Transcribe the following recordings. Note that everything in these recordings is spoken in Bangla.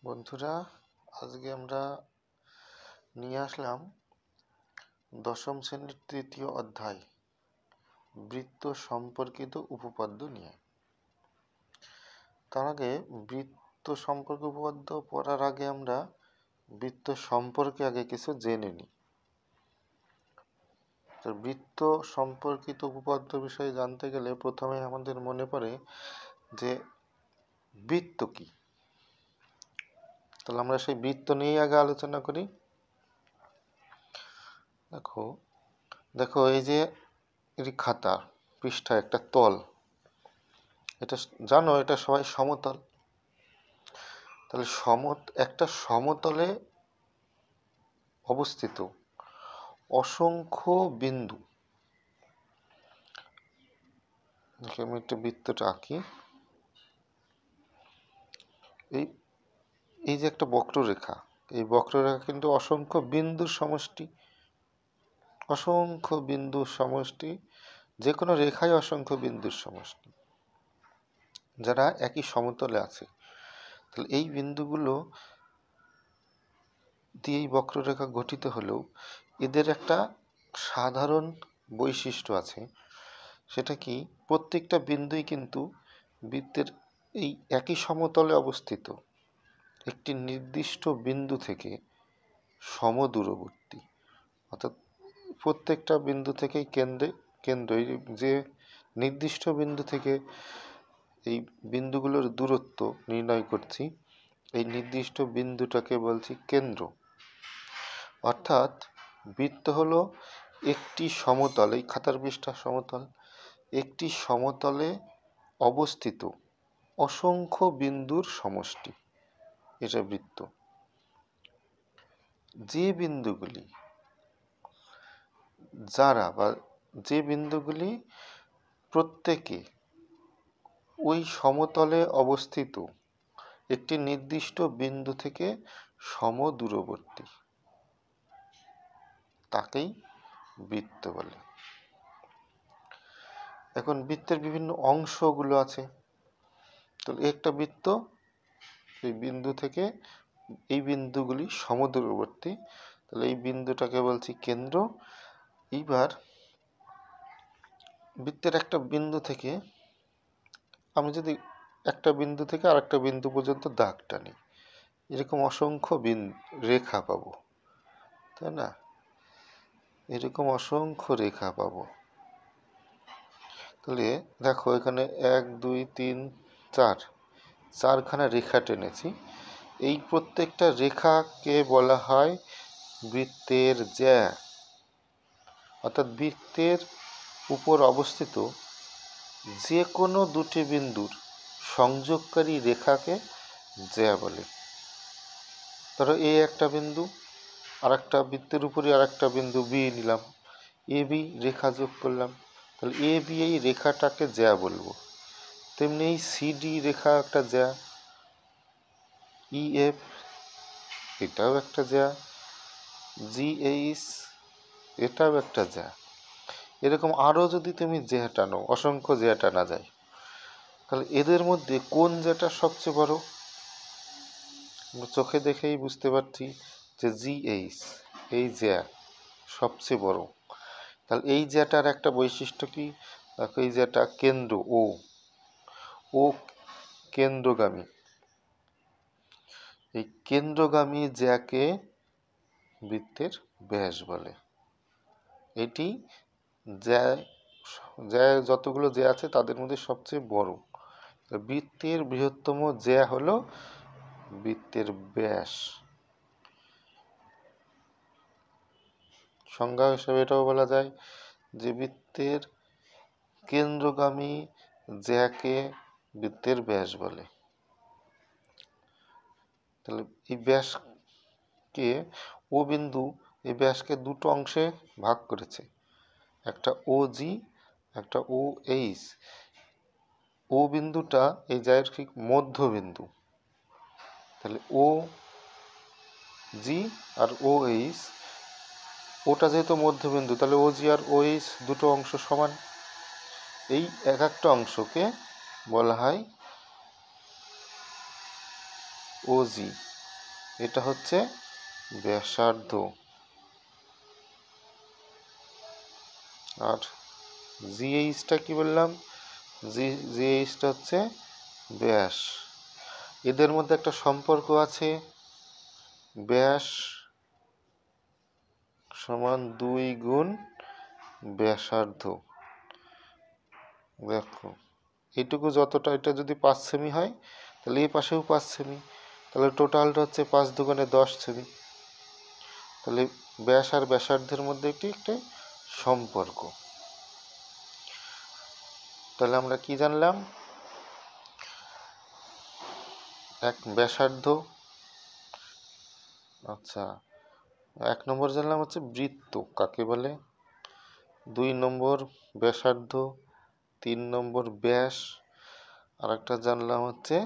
বন্ধুরা, আজকে আমরা নিয়ে আসলাম দশম শ্রেণীর তৃতীয় অধ্যায় বৃত্ত সম্পর্কিত উপপাদ্য নিয়ে। তার আগে বৃত্ত সম্পর্কে উপপাদ্য পড়ার আগে আমরা বৃত্ত সম্পর্কে আগে কিছু জেনে নিই। বৃত্ত সম্পর্কিত উপপাদ্য বিষয়ে জানতে গেলে প্রথমে আমাদের মনে পড়ে যে বৃত্ত কি। তাহলে আমরা সেই বৃত্ত নিয়েই আগে আলোচনা করি। দেখো এই যে খাতা পৃষ্ঠা একটা তল, এটা জানো, এটা সবাই সমতল। তাহলে একটা সমতলে অবস্থিত অসংখ্য বিন্দু, আমি একটা বৃত্তটা আঁকি। এই যে একটা বক্ররেখা, এই বক্ররেখা কিন্তু অসংখ্য বিন্দুর সমষ্টি। অসংখ্য বিন্দুর সমষ্টি, যে কোনো রেখায় অসংখ্য বিন্দুর সমষ্টি যারা একই সমতলে আছে। তাহলে এই বিন্দুগুলো দিয়ে এই বক্ররেখা গঠিত হলেও এদের একটা সাধারণ বৈশিষ্ট্য আছে। সেটা কি, প্রত্যেকটা বিন্দুই কিন্তু বৃত্তের এই একই সমতলে অবস্থিত একটি নির্দিষ্ট বিন্দু থেকে সমদূরবর্তী। অর্থাৎ প্রত্যেকটা বিন্দু থেকেই কেন্দ্র যে নির্দিষ্ট বিন্দু থেকে এই বিন্দুগুলোর দূরত্ব নির্ণয় করছি, এই নির্দিষ্ট বিন্দুটাকে বলছি কেন্দ্র। অর্থাৎ বৃত্ত হলো একটি সমতল, এই খাতার পৃষ্ঠা সমতল, একটি সমতলে অবস্থিত অসংখ্য বিন্দুর সমষ্টি, এটা বৃত্ত। যে বিন্দুগুলি প্রত্যেকে ওই সমতলে অবস্থিত একটি নির্দিষ্ট বিন্দু থেকে সমদূরবর্তী, তাকেই বৃত্ত বলে। এখন বৃত্তের বিভিন্ন অংশগুলো আছে। তাহলে একটা বৃত্ত, এই বিন্দু থেকে এই বিন্দুগুলি সমদূরবর্তী, তাহলে এই বিন্দুটাকে বলছি কেন্দ্র। এইবার বৃত্তের একটা বিন্দু থেকে আমি যদি একটা বিন্দু থেকে আরেকটা বিন্দু পর্যন্ত দাগ টানি, এরকম অসংখ্য রেখা পাবো, তাই না? এরকম অসংখ্য রেখা পাবো। তাহলে দেখো এখানে 1 2 3 4 চারখানা রেখা টেনেছি। এই প্রত্যেকটা রেখাকে বলা হয় বৃত্তের জ্যা। অর্থাৎ বৃত্তের উপর অবস্থিত যে কোনো দুটি বিন্দুর সংযোগকারী রেখাকে জ্যা বলে। ধরো এ একটা বিন্দু, আর একটা বৃত্তের উপরে আর একটা বিন্দু বি নিলাম, এ বি রেখা যোগ করলাম, তাহলে এ বি এই রেখাটাকে জ্যা বলবো। তেমনি এই সিডি রেখা একটা জ্যা, ই এফ এটাও একটা জ্যা, জি এইচ এটাও একটা জ্যা। এরকম আরও যদি তুমি জ্যা টানো, অসংখ্য জ্যা টানা যায়, তাহলে এদের মধ্যে কোন জ্যাটা সবচেয়ে বড়? আমরা চোখে দেখেই বুঝতে পারছি যে জি এইচ এই জ্যা সবচেয়ে বড়। তাহলে এই জ্যাটার একটা বৈশিষ্ট্য কি, দেখো এই জ্যাটা কেন্দ্র ও কেন্দ্রগামী। এই কেন্দ্রগামী জ্যাকে বৃত্তের ব্যাস বলে। এটি জ্যা যতগুলো জ্যা আছে তাদের মধ্যে সবচেয়ে বড়। বৃত্তের বৃহত্তম জ্যা হলো বৃত্তের ব্যাস। সংজ্ঞা হিসেবে এটাও বলা যায় যে বৃত্তের কেন্দ্রগামী জ্যাকে বৃত্তের ব্যাস বলে। তাহলে এই ব্যাসকে, ও বিন্দু এই ব্যাসকে দুটো অংশে ভাগ করেছে, একটা ও জি, একটা ও এইচ। ও বিন্দুটা এই জ্যায়ের ঠিক মধ্যবিন্দু। তাহলে ও জি আর ও এইচ, ওটা যেহেতু মধ্যবিন্দু, তাহলে ও জি আর ও এইচ দুটো অংশ সমান। এই এক একটা অংশকে বলা হয় ও জি, এটা হচ্ছে ব্যাসার্ধ। আর জিএইচটা কি বললাম? জিএইচটা হচ্ছে ব্যাস। এদের মধ্যে একটা সম্পর্ক আছে, ব্যাস সমান 2 গুণ ব্যাসার্ধ। দেখো এইটুকু যতটা, এটা যদি 5 সেমি হয় তাহলে এই পাশেও 5 সেমি, তাহলে টোটালটা হচ্ছে 5 দুগুণে 10 সেমি। তাহলে ব্যাস আর ব্যাসার্ধের মধ্যে একটি সম্পর্ক। তাহলে আমরা কি জানলাম? এক ব্যাসার্ধ, আচ্ছা 1 নম্বর জানলাম হচ্ছে বৃত্ত কাকে বলে, 2 নম্বর ব্যাসার্ধ, 3 নম্বর ব্যাস, আর একটা জানলাম হচ্ছে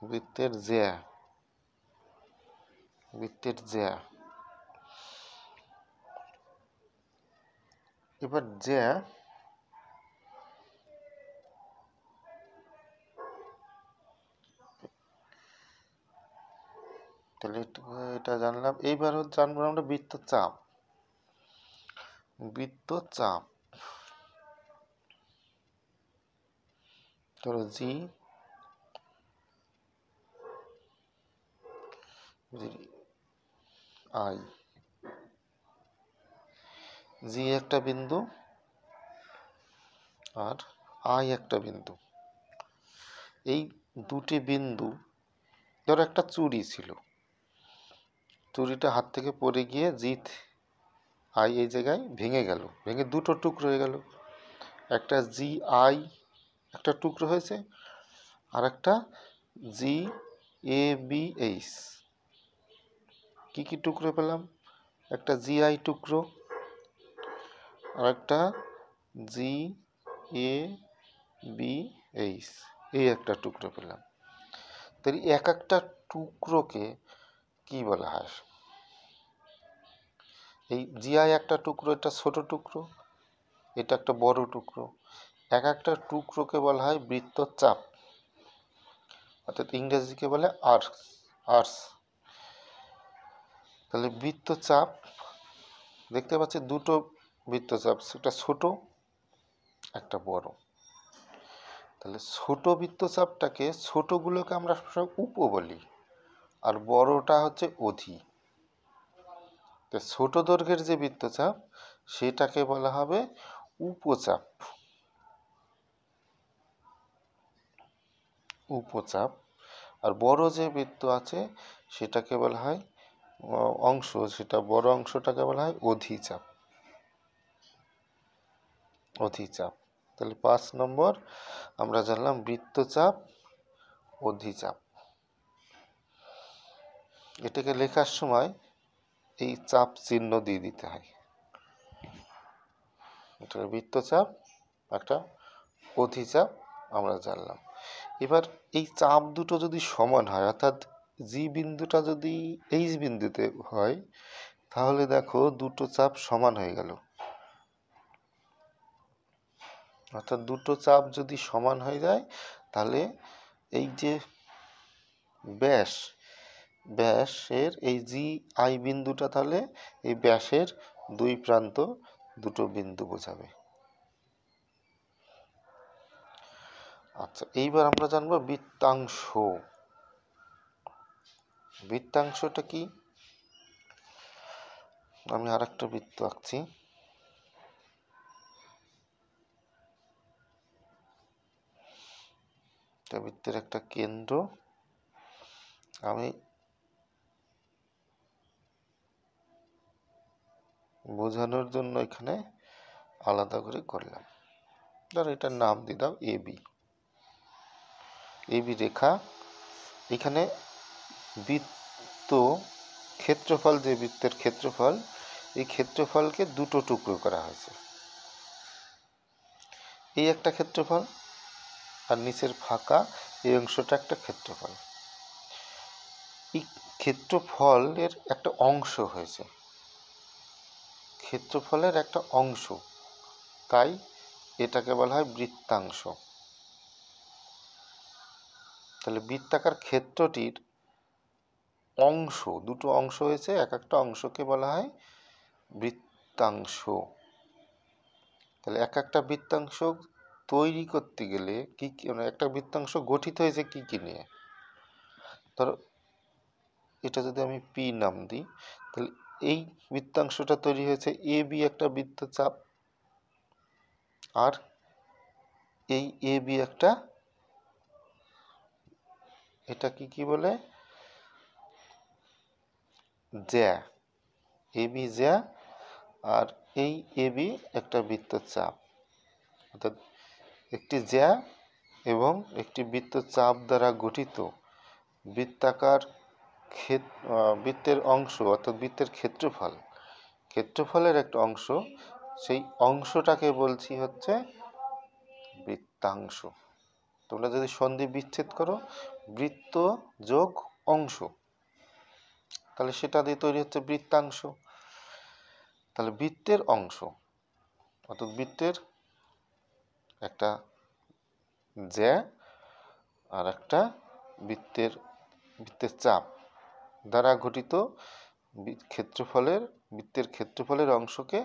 বৃত্তের জ্যা। এবার জ্যা তাহলে এটা জানলাম। এইবার জানবো আমরা বৃত্তচাপ। ধরো জি আই, জি একটা বিন্দু আর আই একটা বিন্দু। এই দুটি বিন্দু, ধরো একটা চুড়ি ছিল, চুড়িটা হাত থেকে পড়ে গিয়ে জিত আই এই জায়গায় ভেঙে গেল, ভেঙে দুটো টুকরো হয়ে গেল। একটা জি আই একটা টুকরো হয়েছে, আর একটা জি এ বি এইচ। কি কি টুকরো পেলাম? একটা জি আই টুকরো আর একটা জি এ বি এইচ, এই একটা টুকরো পেলাম। তাই এক একটা টুকরোকে কি বলা হয়? এই জিআই একটা টুকরো, এটা ছোট টুকরো, এটা একটা বড় টুকরো। এক একটা টুকরোকে বলা হয় বৃত্তচাপ, অর্থাৎ ইংরেজিকে বলে আর্স। তাহলে বৃত্তচাপ দেখতে পাচ্ছি দুটো বৃত্তচাপ, একটা ছোট একটা বড়। তাহলে ছোট বৃত্তচাপটাকে, ছোটগুলোকে আমরা সব উপ বলি, আর বড়টা হচ্ছে অধি। ছোট দৈর্ঘ্যের যে বৃত্তচাপ সেটাকে বলা হবে উপচাপ। আর বড় যে বৃত্ত আছে সেটাকে বলা হয় অংশ, সেটা বড় অংশটাকে বলা হয় অধিচাপ। তাহলে 5 নম্বর আমরা জানলাম বৃত্তচাপ, অধিচাপ। এটাকে লেখার সময় এই চাপ চিহ্ন দিয়ে দিতে হয়। এটা বৃত্তচাপ, একটা অধিচাপ আমরা জানলাম। এবার এই চাপ দুটো যদি সমান হয়, অর্থাৎ জি বিন্দুটা যদি এইচ বিন্দুতে হয়, তাহলে দেখো দুটো চাপ সমান হয়ে গেল। অর্থাৎ দুটো চাপ যদি সমান হয়ে যায় তাহলে এই যে ব্যাসের এই জি আই বিন্দুটা, তাহলে এই ব্যাসের দুই প্রান্ত দুটো বিন্দু বোঝাবে। আচ্ছা, এইবার আমরা জানবো বৃত্তাংশ। বৃত্তাংশটা কি? আমি আর একটা বৃত্ত আঁকছি। বৃত্তের একটা কেন্দ্র আমি বোঝানোর জন্য এখানে আলাদা করে করলাম। ধর এটার নাম দিয়ে দাও এবি রেখা। এখানে বৃত্ত ক্ষেত্রফল, যে বৃত্তের ক্ষেত্রফল, এই ক্ষেত্রফলকে দুটো টুকরো করা হয়েছে। এই একটা ক্ষেত্রফল আর নিচের ফাঁকা এই অংশটা একটা ক্ষেত্রফল। এই ক্ষেত্রফলের একটা অংশ হয়েছে, ক্ষেত্রফলের একটা অংশ, তাই এটাকে বলা হয় বৃত্তাংশ। তাহলে বৃত্তাকার ক্ষেত্রটির অংশ, দুটো অংশ হয়েছে, এক একটা অংশকে বলা হয় বৃত্তাংশ। তাহলে এক একটা বৃত্তাংশ তৈরি করতে গেলে কি কি, মানে একটা বৃত্তাংশ গঠিত হয়েছে কি কি নিয়ে? ধরো এটা যদি আমি পি নাম দিই, তাহলে এই বৃত্তাংশটা তৈরি হয়েছে এ বি একটা বৃত্তচাপ, আর এই এ বি একটা, এটা কি কি বলে, জ্যা, এ বি জ্যা, আর এই এ বি একটা বৃত্তচাপ। অর্থাৎ একটি জ্যা এবং একটি বৃত্তচাপ দ্বারা গঠিত বৃত্তাকার বৃত্তের অংশ, অর্থাৎ বৃত্তের ক্ষেত্রফল, ক্ষেত্রফলের একটা অংশ, সেই অংশটাকে বলছি হচ্ছে বৃত্তাংশ। তোমরা যদি সন্ধি বিচ্ছেদ করো বৃত্ত যোগ অংশ, তাহলে সেটা দিয়ে তৈরি হচ্ছে বৃত্তাংশ। তাহলে বৃত্তের অংশ অর্থাৎ বৃত্তের একটা জ্যা আর একটা বৃত্তের চাপ দ্বারা গঠিত বৃত্তের ক্ষেত্রফলের অংশকে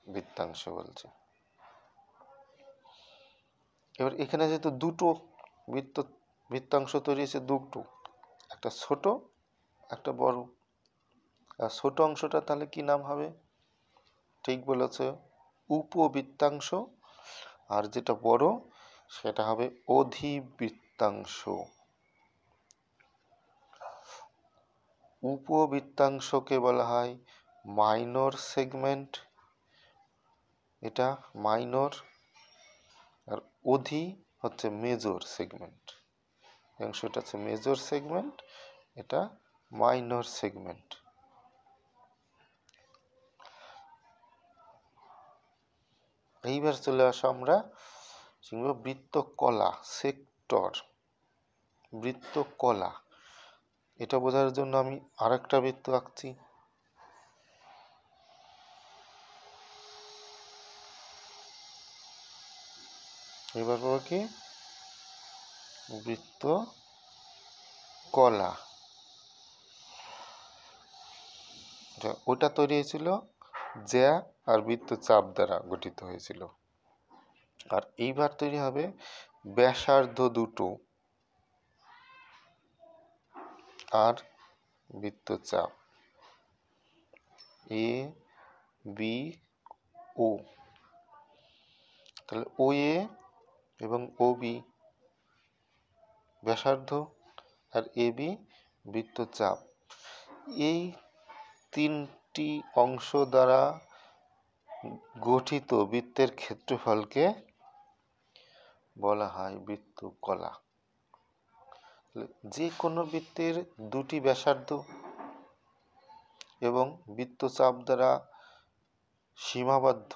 বৃত্তাংশ বলছে। এবার এখানে যেহেতু দুটো বৃত্তাংশ তৈরি হয়েছে, দুটো, একটা ছোট একটা বড়, আর ছোট অংশটা তাহলে কি নাম হবে? ঠিক বলেছে, উপবৃত্তাংশ। আর যেটা বড় সেটা হবে অধিবৃত্তাংশ। উপবৃত্তাংশকে বলা হয় মাইনর সেগমেন্ট, এটা মাইনর, আর অধি হচ্ছে মেজর সেগমেন্ট। অংশটা হচ্ছে মেজর সেগমেন্ট, এটা মাইনর সেগমেন্ট। এইবার চলে আসো আমরা শিখব বৃত্তকলা, সেক্টর। বৃত্তকলা, এটা বোঝার জন্য আমি আরেকটা বৃত্ত আঁকছি। এবার বলবো কি বৃত্তকলা, ওটা তৈরি হয়েছিল জ্যা আর বৃত্তচাপ দ্বারা গঠিত হয়েছিল। আর এইবার তৈরি হবে ব্যাসার্ধ দুটো আর বৃত্তচাপ এ বি ও। তাহলে ও এ এবং ও বি ব্যাসার্ধ, আর এ বি বৃত্তচাপ, এই তিনটি অংশ দ্বারা গঠিত বৃত্তের ক্ষেত্রফলকে বলা হয় বৃত্তকলা। যে কোনো বৃত্তের দুটি ব্যাসার্ধ এবং বৃত্তচাপ দ্বারা সীমাবদ্ধ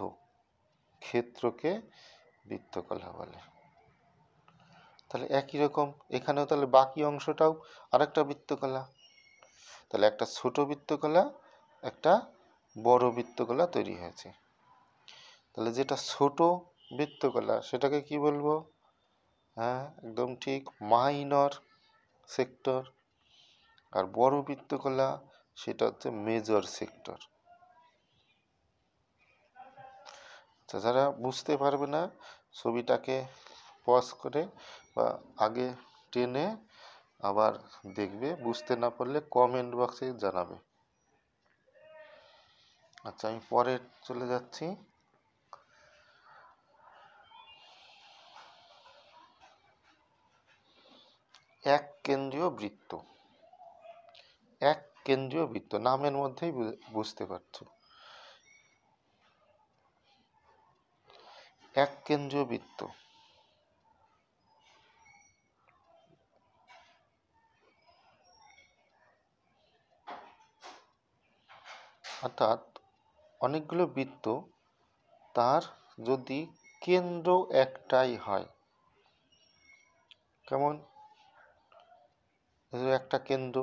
ক্ষেত্রকে বৃত্তকলা বলে। তাহলে একই রকম এখানেও তাহলে বাকি অংশটাও আরেকটা বৃত্তকলা। তাহলে একটা ছোট বৃত্তকলা, একটা বড় বৃত্তকলা তৈরি হয়েছে। তাহলে যেটা ছোট বৃত্তকলা সেটাকে কি বলবো? হ্যাঁ, একদম ঠিক, মাইনর সেক্টর। আর বড় বৃত্তকলা সেটা হচ্ছে মেজর সেক্টর। যারা বুঝতে পারবে না ছবিটাকে পজ করে বা আগে টেনে আবার দেখবে, বুঝতে না পারলে কমেন্ট বক্সে জানাবে। আচ্ছা, আমি পরে চলে যাচ্ছি। এক কেন্দ্রীয় বৃত্ত, এক কেন্দ্রীয় বৃত্ত নামের মধ্যেই বুঝতে পারছো। এক কেন্দ্রীয় বৃত্ত অর্থাৎ অনেকগুলো বৃত্ত, তার যদি কেন্দ্র একটাই হয়, কেমন একটা কেন্দ্র,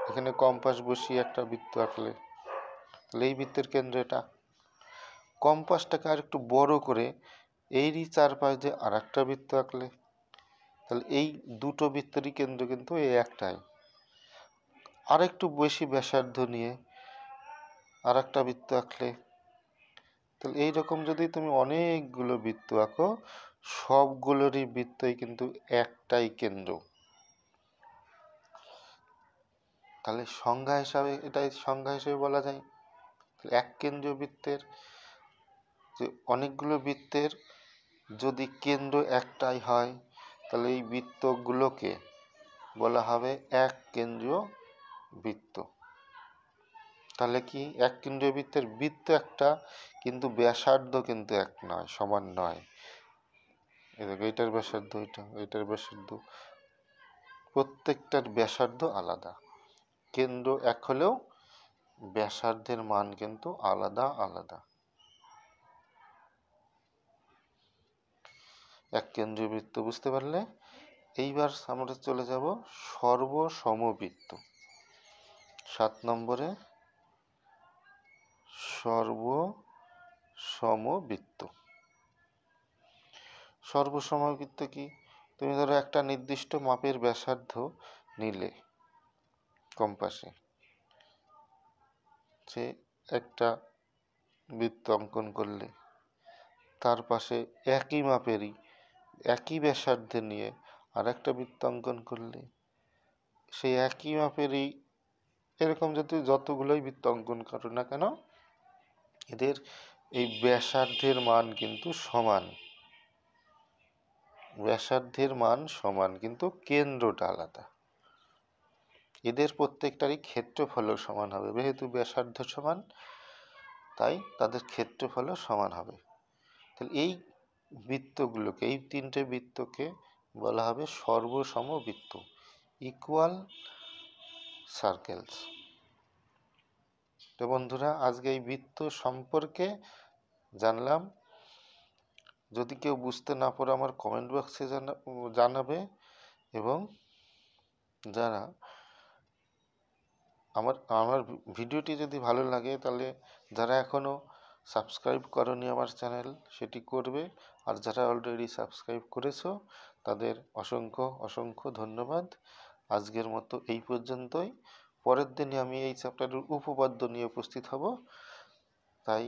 এখানে কম্পাস বসিয়ে একটা বৃত্ত আঁকলে, তাহলে এই বৃত্তের কেন্দ্র এটা। কম্পাসটাকে আর একটু বড় করে এরই চারপাশ দিয়ে আর একটা বৃত্ত আঁকলে, তাহলে এই দুটো বৃত্তেরই কেন্দ্র কিন্তু এই একটাই। আরেকটু বেশি ব্যাসার্ধ নিয়ে আর একটা বৃত্ত আঁকলে, তাহলে এইরকম যদি তুমি অনেকগুলো বৃত্ত আঁকো, সবগুলোরই বৃত্তই কিন্তু একটাই কেন্দ্র। তাহলে সংজ্ঞা হিসাবে, এটাই সংজ্ঞা হিসেবে বলা যায় এক কেন্দ্রীয় বৃত্তের, যে অনেকগুলো বৃত্তের যদি কেন্দ্র একটাই হয় তাহলে এই বৃত্তগুলোকে বলা হবে এক কেন্দ্রীয় বৃত্ত। তাহলে কি এক কেন্দ্রীয় বৃত্তের বৃত্ত একটা, কিন্তু ব্যাসার্ধ কিন্তু এক নয়, সমান নয়। এটার ব্যাসার্ধ, এটার ব্যাসার্ধ, প্রত্যেকটার ব্যাসার্ধ আলাদা। কেন্দ্র এক হলেও ব্যাসার্ধের মান কিন্তু আলাদা আলাদা। এক কেন্দ্রীয় বৃত্ত বুঝতে পারলে? এইবার আমরা চলে যাব সর্বসমবৃত্ত। 7 নম্বরে সর্বসমবৃত্ত। সর্বসমবৃত্ত কি? তুমি ধরো একটা নির্দিষ্ট মাপের ব্যাসার্ধ নিলে কম্পাসে, সে একটা বৃত্ত অঙ্কন করলে, তার পাশে একই মাপেরই একই ব্যাসার্ধে নিয়ে আর একটা বৃত্ত অঙ্কন করলে, সেই একই মাপেরই এরকম যদি যতগুলোই বৃত্ত অঙ্কন করো না কেন, এদের এই ব্যাসার্ধের মান কিন্তু সমান। ব্যাসার্ধের মান সমান, কিন্তু কেন্দ্রটা আলাদা। এদের প্রত্যেকটারই ক্ষেত্রফলও সমান হবে, যেহেতু ব্যাসার্ধ সমান তাই তাদের ক্ষেত্রফলও সমান হবে। তাহলে এই বৃত্তগুলোকে, এই তিনটে বৃত্তকে বলা হবে সর্বসমবৃত্ত, ইকুয়াল সার্কেলস। তো বন্ধুরা, আজকে এই বৃত্ত সম্পর্কে জানলাম। যদি কেউ বুঝতে না পারো আমার কমেন্ট বক্সে জানাবে, এবং যারা আমার ভিডিওটি যদি ভালো লাগে তাহলে যারা এখনও সাবস্ক্রাইব করনি আমার চ্যানেল, সেটি করবে। আর যারা অলরেডি সাবস্ক্রাইব করেছো তাদের অসংখ্য অসংখ্য ধন্যবাদ। আজকের মতো এই পর্যন্তই। পরের দিনে আমি এই চ্যাপ্টারের উপপাদ্য নিয়ে উপস্থিত হব, তাই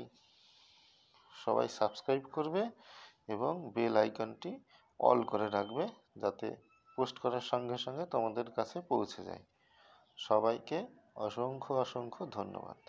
সবাই সাবস্ক্রাইব করবে এবং বেল আইকনটি অল করে রাখবে, যাতে পোস্ট করার সঙ্গে সঙ্গে তোমাদের কাছে পৌঁছে যায়। সবাইকে অসংখ্য অসংখ্য ধন্যবাদ।